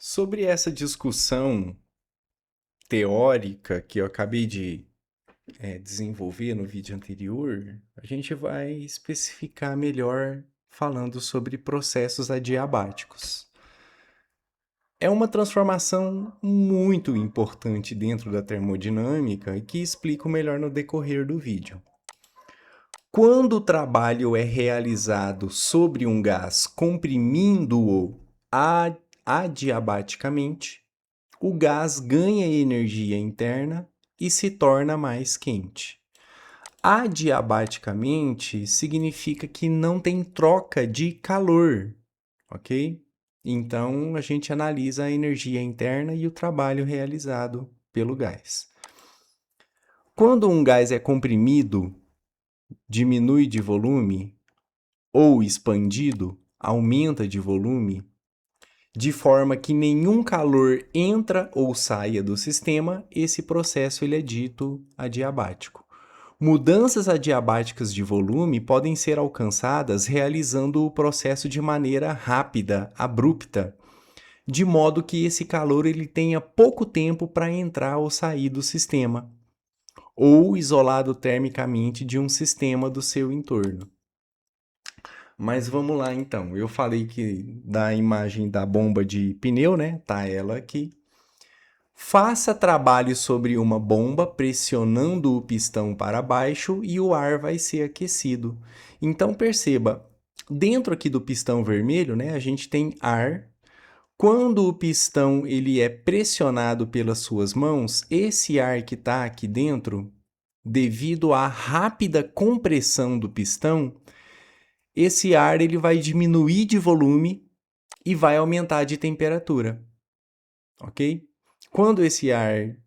Sobre essa discussão teórica que eu acabei de desenvolver no vídeo anterior, a gente vai especificar melhor falando sobre processos adiabáticos. É uma transformação muito importante dentro da termodinâmica e que explico melhor no decorrer do vídeo. Quando o trabalho é realizado sobre um gás comprimindo-o adiabaticamente, o gás ganha energia interna e se torna mais quente. Adiabaticamente significa que não tem troca de calor, ok? Então a gente analisa a energia interna e o trabalho realizado pelo gás. Quando um gás é comprimido, diminui de volume ou expandido, aumenta de volume, de forma que nenhum calor entra ou saia do sistema, esse processo ele é dito adiabático. Mudanças adiabáticas de volume podem ser alcançadas realizando o processo de maneira rápida, abrupta, de modo que esse calor ele tenha pouco tempo para entrar ou sair do sistema, ou isolado termicamente de um sistema do seu entorno. Mas vamos lá então. Eu falei que da imagem da bomba de pneu, né? Tá ela aqui. Faça trabalho sobre uma bomba pressionando o pistão para baixo e o ar vai ser aquecido. Então perceba, dentro aqui do pistão vermelho, né, a gente tem ar. Quando o pistão ele é pressionado pelas suas mãos, esse ar que está aqui dentro, devido à rápida compressão do pistão, esse ar ele vai diminuir de volume e vai aumentar de temperatura, ok? Quando esse ar,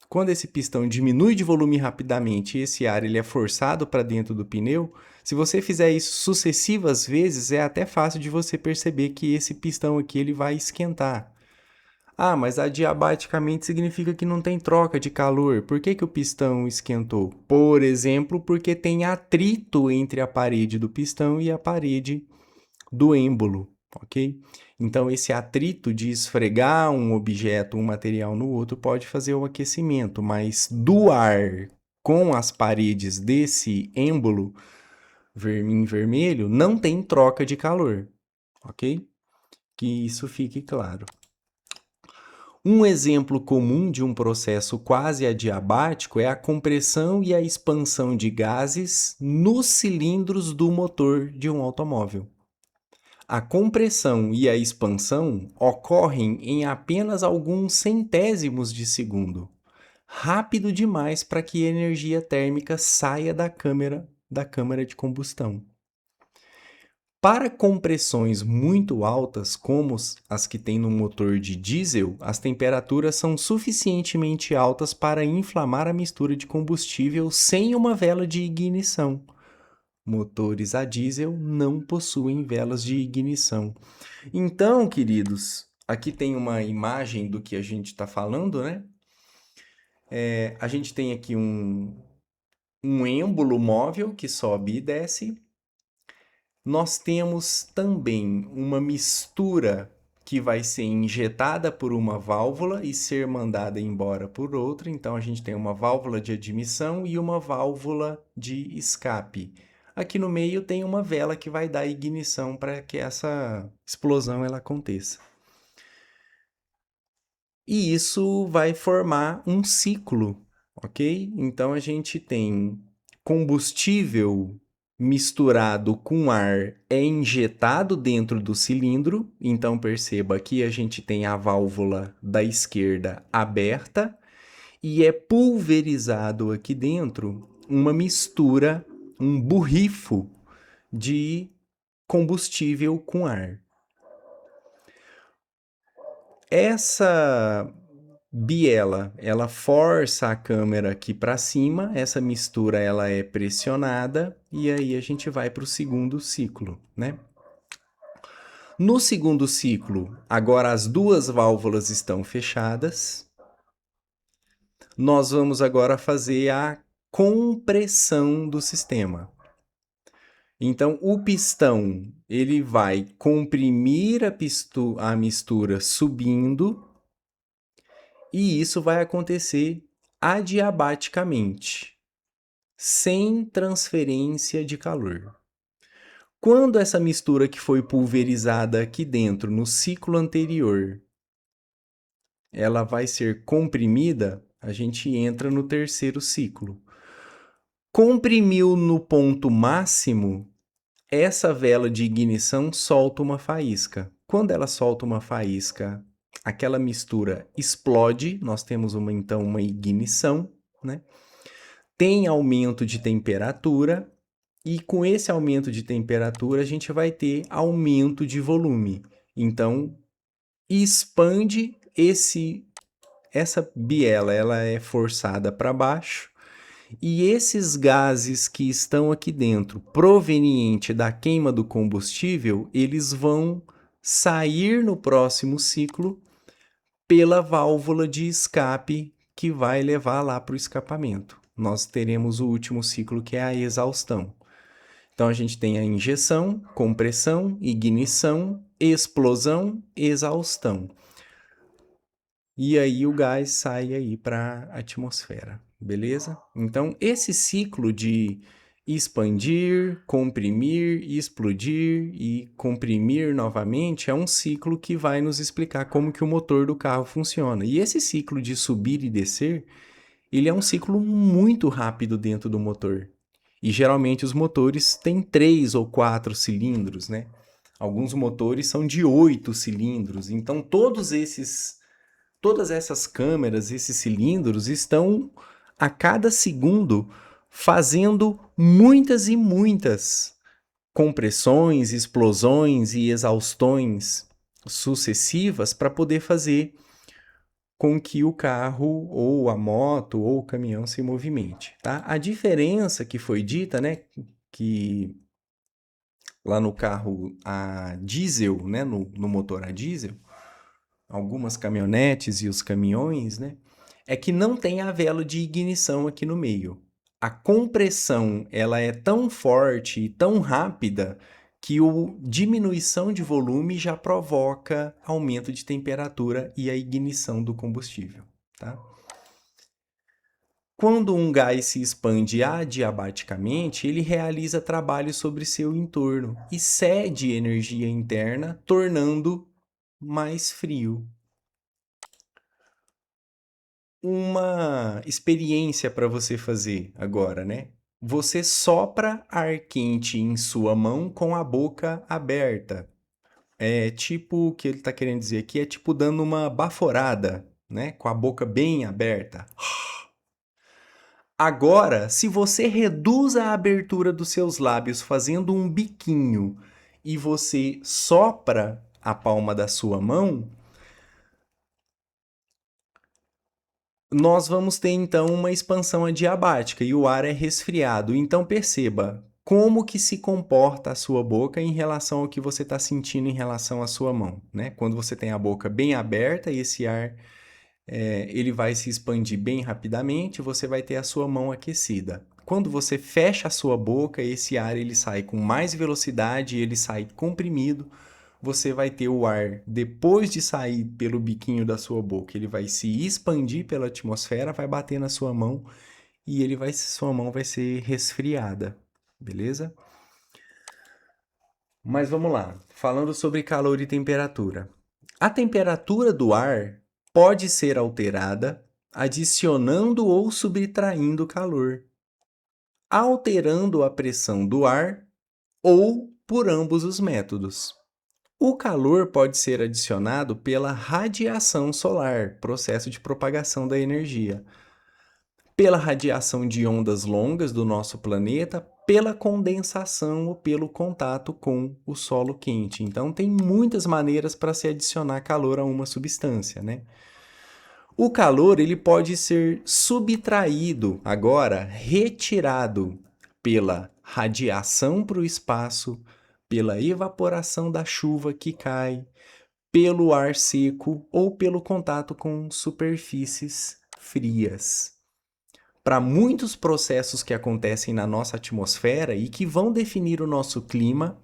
quando esse pistão diminui de volume rapidamente e esse ar ele é forçado para dentro do pneu, se você fizer isso sucessivas vezes, é até fácil de você perceber que esse pistão aqui ele vai esquentar. Ah, mas adiabaticamente significa que não tem troca de calor. Por que o pistão esquentou? Por exemplo, porque tem atrito entre a parede do pistão e a parede do êmbolo, ok? Então, esse atrito de esfregar um objeto, um material no outro, pode fazer o aquecimento, mas do ar com as paredes desse êmbolo em vermelho, não tem troca de calor, ok? Que isso fique claro. Um exemplo comum de um processo quase adiabático é a compressão e a expansão de gases nos cilindros do motor de um automóvel. A compressão e a expansão ocorrem em apenas alguns centésimos de segundo, rápido demais para que a energia térmica saia da câmara de combustão. Para compressões muito altas, como as que tem no motor de diesel, as temperaturas são suficientemente altas para inflamar a mistura de combustível sem uma vela de ignição. Motores a diesel não possuem velas de ignição. Então, queridos, aqui tem uma imagem do que a gente está falando, né? A gente tem aqui um êmbolo móvel que sobe e desce. Nós temos também uma mistura que vai ser injetada por uma válvula e ser mandada embora por outra. Então, a gente tem uma válvula de admissão e uma válvula de escape. Aqui no meio tem uma vela que vai dar ignição para que essa explosão ela aconteça. E isso vai formar um ciclo, ok? Então a gente tem combustível misturado com ar é injetado dentro do cilindro. Então perceba que a gente tem a válvula da esquerda aberta e é pulverizado aqui dentro uma mistura, um borrifo de combustível com ar. Essa biela, ela força a câmera aqui para cima, essa mistura ela é pressionada e aí a gente vai para o segundo ciclo, né? No segundo ciclo, agora as duas válvulas estão fechadas. Nós vamos agora fazer a compressão do sistema. Então, o pistão, ele vai comprimir a mistura subindo, e isso vai acontecer adiabaticamente, sem transferência de calor. Quando essa mistura que foi pulverizada aqui dentro, no ciclo anterior, ela vai ser comprimida, a gente entra no terceiro ciclo. Comprimiu no ponto máximo, essa vela de ignição solta uma faísca. Quando ela solta uma faísca, aquela mistura explode, nós temos então uma ignição, né? Tem aumento de temperatura, e com esse aumento de temperatura a gente vai ter aumento de volume. Então, expande essa biela, ela é forçada para baixo, e esses gases que estão aqui dentro, proveniente da queima do combustível, eles vão sair no próximo ciclo pela válvula de escape que vai levar lá para o escapamento. Nós teremos o último ciclo, que é a exaustão. Então a gente tem a injeção, compressão, ignição, explosão, exaustão. E aí o gás sai aí para a atmosfera, beleza? Então esse ciclo de expandir, comprimir, explodir e comprimir novamente é um ciclo que vai nos explicar como que o motor do carro funciona. E esse ciclo de subir e descer, ele é um ciclo muito rápido dentro do motor. E geralmente os motores têm 3 ou 4 cilindros, né? Alguns motores são de 8 cilindros. Então todas essas câmeras, esses cilindros estão a cada segundo fazendo muitas e muitas compressões, explosões e exaustões sucessivas para poder fazer com que o carro ou a moto ou o caminhão se movimente, tá? A diferença que foi dita, né, que lá no carro a diesel, né, no motor a diesel, algumas caminhonetes e os caminhões, né, é que não tem a vela de ignição aqui no meio. A compressão, ela é tão forte e tão rápida que a diminuição de volume já provoca aumento de temperatura e a ignição do combustível, tá? Quando um gás se expande adiabaticamente, ele realiza trabalho sobre seu entorno e cede energia interna, tornando mais frio. Uma experiência para você fazer agora, né? Você sopra ar quente em sua mão com a boca aberta. É tipo, o que ele está querendo dizer aqui é tipo dando uma baforada, né? Com a boca bem aberta. Agora, se você reduz a abertura dos seus lábios fazendo um biquinho e você sopra a palma da sua mão, nós vamos ter então uma expansão adiabática e o ar é resfriado. Então perceba como que se comporta a sua boca em relação ao que você está sentindo em relação à sua mão, né? Quando você tem a boca bem aberta, esse ar ele vai se expandir bem rapidamente, você vai ter a sua mão aquecida. Quando você fecha a sua boca, esse ar ele sai com mais velocidade, ele sai comprimido, você vai ter o ar, depois de sair pelo biquinho da sua boca, ele vai se expandir pela atmosfera, vai bater na sua mão e sua mão vai ser resfriada, beleza? Mas vamos lá, falando sobre calor e temperatura. A temperatura do ar pode ser alterada adicionando ou subtraindo calor, alterando a pressão do ar ou por ambos os métodos. O calor pode ser adicionado pela radiação solar, processo de propagação da energia, pela radiação de ondas longas do nosso planeta, pela condensação ou pelo contato com o solo quente. Então, tem muitas maneiras para se adicionar calor a uma substância, né? O calor ele pode ser subtraído, agora retirado pela radiação para o espaço, pela evaporação da chuva que cai, pelo ar seco ou pelo contato com superfícies frias. para muitos processos que acontecem na nossa atmosfera e que vão definir o nosso clima,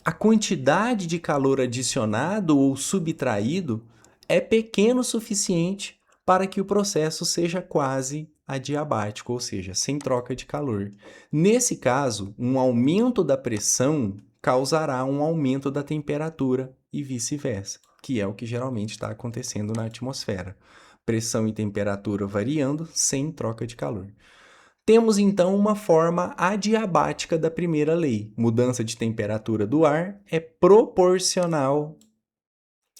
a quantidade de calor adicionado ou subtraído é pequeno o suficiente para que o processo seja quase adiabático, ou seja, sem troca de calor. Nesse caso, um aumento da pressão causará um aumento da temperatura e vice-versa, que é o que geralmente está acontecendo na atmosfera. Pressão e temperatura variando sem troca de calor. Temos então uma forma adiabática da primeira lei. Mudança de temperatura do ar é proporcional,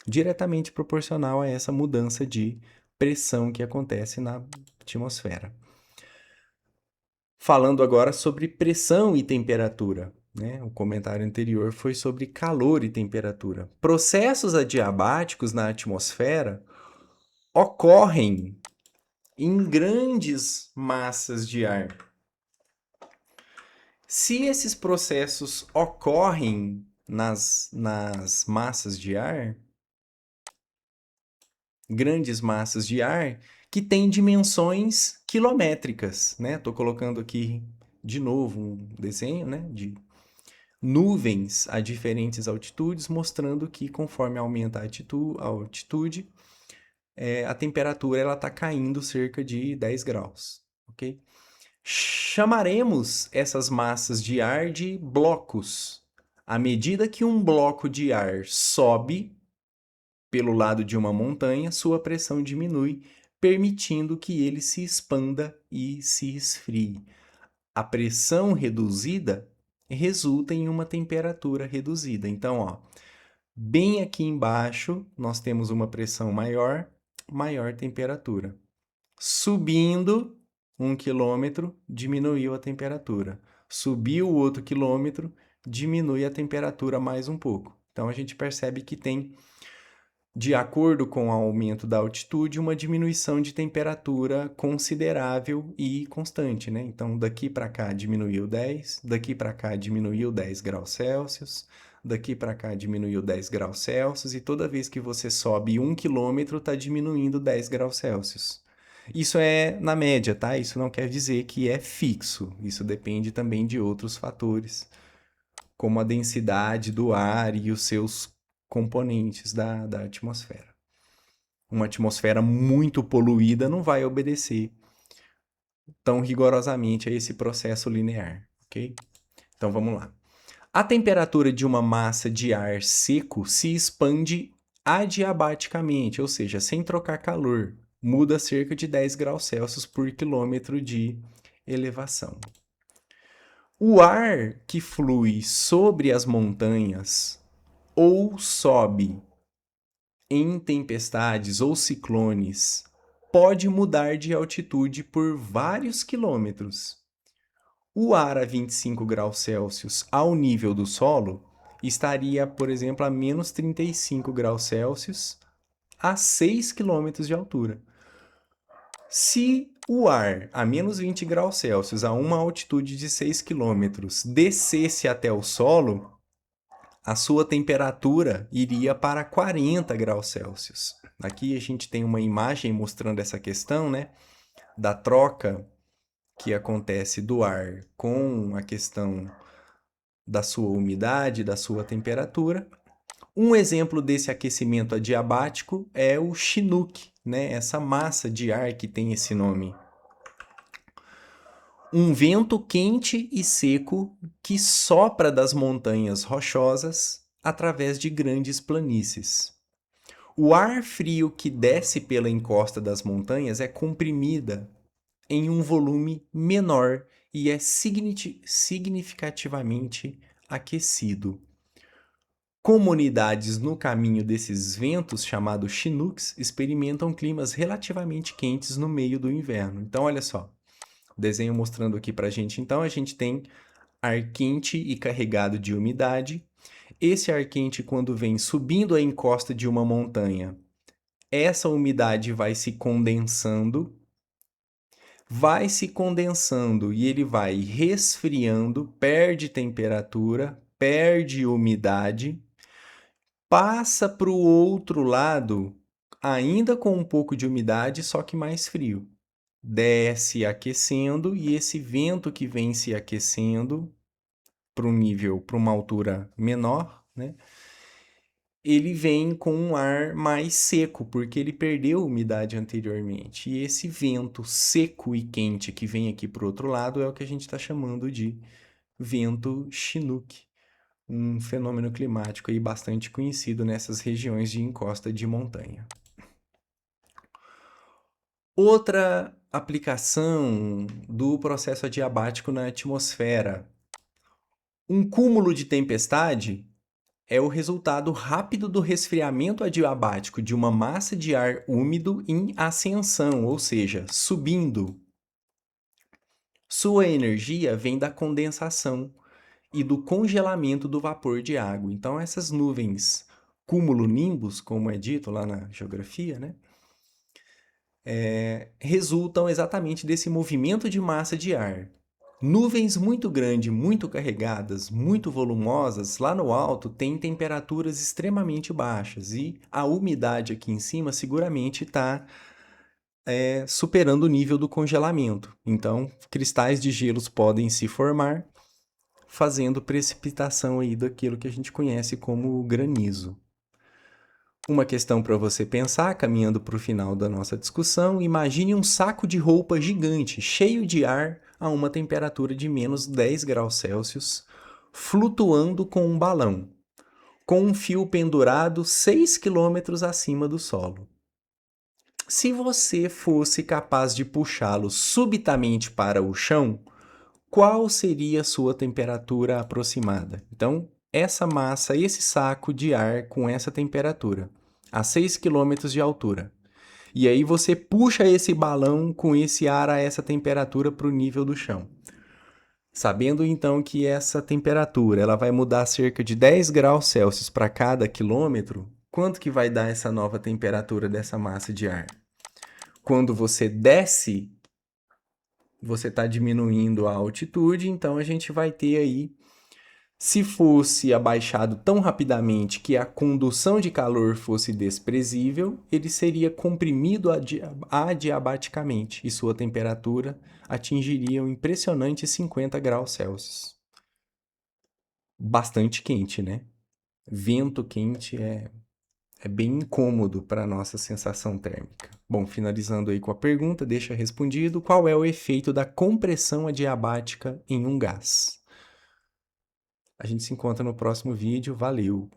diretamente proporcional a essa mudança de pressão que acontece na atmosfera. Falando agora sobre pressão e temperatura, né? O comentário anterior foi sobre calor e temperatura. Processos adiabáticos na atmosfera ocorrem em grandes massas de ar. Se esses processos ocorrem nas massas de ar, grandes massas de ar, que têm dimensões quilométricas, né? Estou colocando aqui de novo um desenho, né, de nuvens a diferentes altitudes, mostrando que conforme aumenta a altitude, a temperatura está caindo cerca de 10 graus, ok? Chamaremos essas massas de ar de blocos. À medida que um bloco de ar sobe pelo lado de uma montanha, sua pressão diminui, permitindo que ele se expanda e se esfrie. A pressão reduzida resulta em uma temperatura reduzida. Então, ó, bem aqui embaixo, nós temos uma pressão maior, maior temperatura. Subindo 1 quilômetro, diminuiu a temperatura. Subiu o outro quilômetro, diminui a temperatura mais um pouco. Então a gente percebe que tem, de acordo com o aumento da altitude, uma diminuição de temperatura considerável e constante, né? Então daqui para cá diminuiu 10, daqui para cá diminuiu 10 graus Celsius, daqui para cá diminuiu 10 graus Celsius, e toda vez que você sobe 1 quilômetro, está diminuindo 10 graus Celsius. Isso é na média, tá? Isso não quer dizer que é fixo. Isso depende também de outros fatores, como a densidade do ar e os seus componentes da atmosfera. Uma atmosfera muito poluída não vai obedecer tão rigorosamente a esse processo linear, ok? Então vamos lá. A temperatura de uma massa de ar seco se expande adiabaticamente, ou seja, sem trocar calor. Muda cerca de 10 graus Celsius por quilômetro de elevação. O ar que flui sobre as montanhas ou sobe em tempestades ou ciclones pode mudar de altitude por vários quilômetros. O ar a 25 graus Celsius ao nível do solo estaria, por exemplo, a menos 35 graus Celsius a 6 quilômetros de altura. Se o ar a menos 20 graus Celsius a uma altitude de 6 quilômetros descesse até o solo, a sua temperatura iria para 40 graus Celsius. Aqui a gente tem uma imagem mostrando essa questão, né, da troca que acontece do ar com a questão da sua umidade, da sua temperatura. Um exemplo desse aquecimento adiabático é o Chinook, né? Essa massa de ar que tem esse nome. Um vento quente e seco que sopra das montanhas rochosas através de grandes planícies. O ar frio que desce pela encosta das montanhas é comprimida em um volume menor e é significativamente aquecido. Comunidades no caminho desses ventos, chamados Chinooks, experimentam climas relativamente quentes no meio do inverno. Então, olha só, desenho mostrando aqui para a gente. Então, a gente tem ar quente e carregado de umidade. Esse ar quente, quando vem subindo a encosta de uma montanha, essa umidade vai se condensando e ele vai resfriando, perde temperatura, perde umidade, passa para o outro lado, ainda com um pouco de umidade, só que mais frio. desce aquecendo, e esse vento que vem se aquecendo para uma altura menor, né? Ele vem com um ar mais seco, porque ele perdeu umidade anteriormente. E esse vento seco e quente que vem aqui para o outro lado é o que a gente está chamando de vento Chinook, um fenômeno climático aí bastante conhecido nessas regiões de encosta de montanha. Outra aplicação do processo adiabático na atmosfera. Um cúmulo de tempestade é o resultado rápido do resfriamento adiabático de uma massa de ar úmido em ascensão, ou seja, subindo. Sua energia vem da condensação e do congelamento do vapor de água. Então, essas nuvens cúmulo-nimbus, como é dito lá na geografia, né? Resultam exatamente desse movimento de massa de ar. Nuvens muito grandes, muito carregadas, muito volumosas, lá no alto têm temperaturas extremamente baixas e a umidade aqui em cima seguramente está superando o nível do congelamento. Então, cristais de gelos podem se formar, fazendo precipitação aí daquilo que a gente conhece como granizo. Uma questão para você pensar, caminhando para o final da nossa discussão, imagine um saco de roupa gigante, cheio de ar a uma temperatura de menos 10 graus Celsius, flutuando com um balão, com um fio pendurado 6 quilômetros acima do solo. Se você fosse capaz de puxá-lo subitamente para o chão, qual seria a sua temperatura aproximada? Então, essa massa, esse saco de ar com essa temperatura, a 6 quilômetros de altura. E aí você puxa esse balão com esse ar a essa temperatura para o nível do chão. Sabendo então que essa temperatura ela vai mudar cerca de 10 graus Celsius para cada quilômetro, quanto que vai dar essa nova temperatura dessa massa de ar? Quando você desce, você está diminuindo a altitude, então a gente vai ter aí, se fosse abaixado tão rapidamente que a condução de calor fosse desprezível, ele seria comprimido adiabaticamente e sua temperatura atingiria um impressionante 50 graus Celsius. Bastante quente, né? Vento quente é bem incômodo para a nossa sensação térmica. Bom, finalizando aí com a pergunta, deixa respondido: qual é o efeito da compressão adiabática em um gás? A gente se encontra no próximo vídeo. Valeu!